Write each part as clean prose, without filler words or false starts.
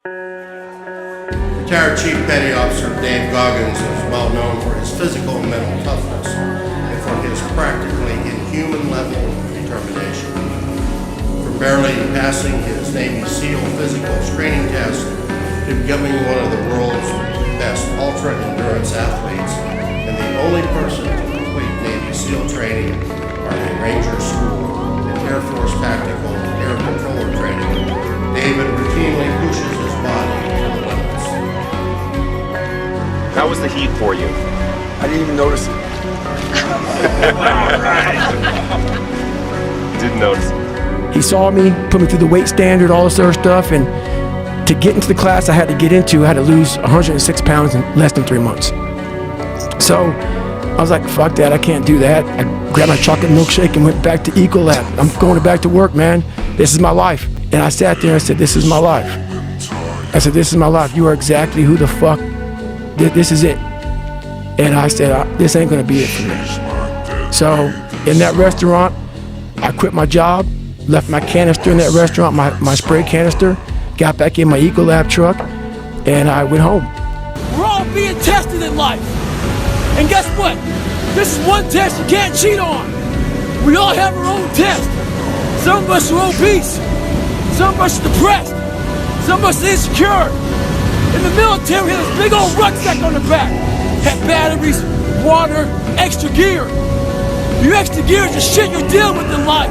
Retired Chief Petty Officer Dave Goggins is well known for his physical and mental toughness and for his practically inhuman level of determination. From barely passing his Navy SEAL physical screening test to becoming one of the world's best ultra-endurance athletes and the only person to complete Navy SEAL training, Army Ranger School, and Air Force Tactical Air Controller training, David routinely pushes his body to the limits. How was the heat for you? I didn't even notice it. Didn't notice it. He saw me, put me through the weight standard, all this other stuff, and to get into the class I had to lose 106 pounds in less than 3 months. So I was like, fuck that, I can't do that. I grabbed my chocolate milkshake and went back to Ecolab. I'm going back to work, man. This is my life. And I sat there and said, this is my life. I said, this is my life. You are exactly who the fuck, this is it. And I said, this ain't gonna be it for me. So in that restaurant, I quit my job, left my canister in that restaurant, my spray canister, got back in my Ecolab truck, and I went home. We're all being tested in life. And guess what? This is one test you can't cheat on. We all have our own test. Some of us are obese. Some of us are depressed. Some of us are insecure. In the military, we had this big old rucksack on the back. Had batteries, water, extra gear. Your extra gear is the shit you're dealing with in life.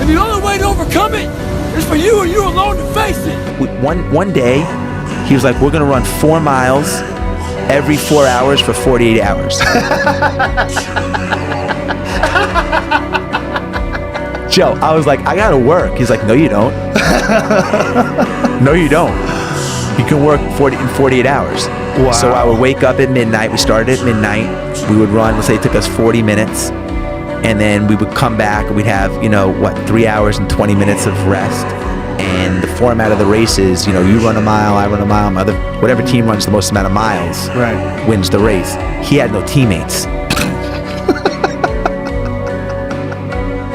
And the only way to overcome it is for you and you alone to face it. One day, he was like, we're gonna run 4 miles every 4 hours for 48 hours. Joe, I was like, I gotta work. He's like, no you don't. No you don't. You can work in 48 hours. Wow. So I would wake up at midnight. We started at midnight. We would run, let's say it took us 40 minutes. And then we would come back and we'd have, 3 hours and 20 minutes of rest. And the format of the race is, you run a mile, I run a mile, whatever team runs the most amount of miles wins the race. He had no teammates.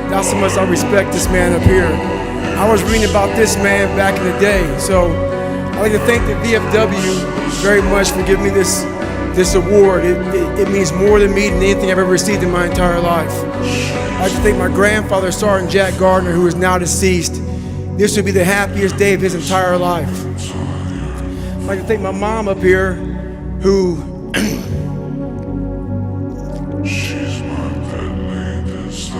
That's how much I respect this man up here. I was reading about this man back in the day, so I'd like to thank the VFW very much for giving me this award. It means more to me than anything I've ever received in my entire life. I'd like to thank my grandfather, Sergeant Jack Gardner, who is now deceased. This would be the happiest day of his entire life. I'd like to thank my mom up here, who she's my pet lady star.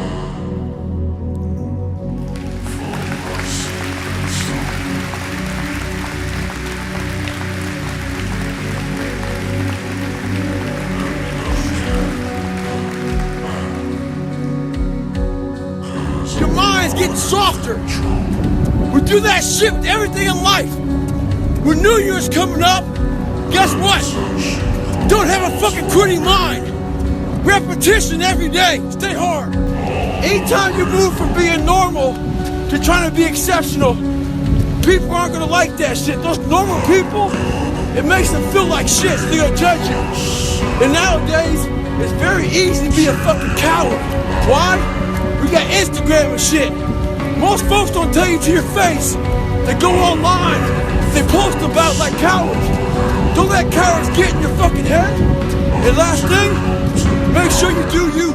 Your mind's getting softer. We do that shit with everything in life. When New Year's coming up, guess what? Don't have a fucking quitting mind. Repetition every day. Stay hard. Anytime you move from being normal to trying to be exceptional, people aren't gonna like that shit. Those normal people, it makes them feel like shit, so they're gonna judge you. And nowadays, it's very easy to be a fucking coward. Why? We got Instagram and shit. Most folks don't tell you to your face. They go online, they post about like cowards. Don't let cowards get in your fucking head. And last thing, make sure you do you.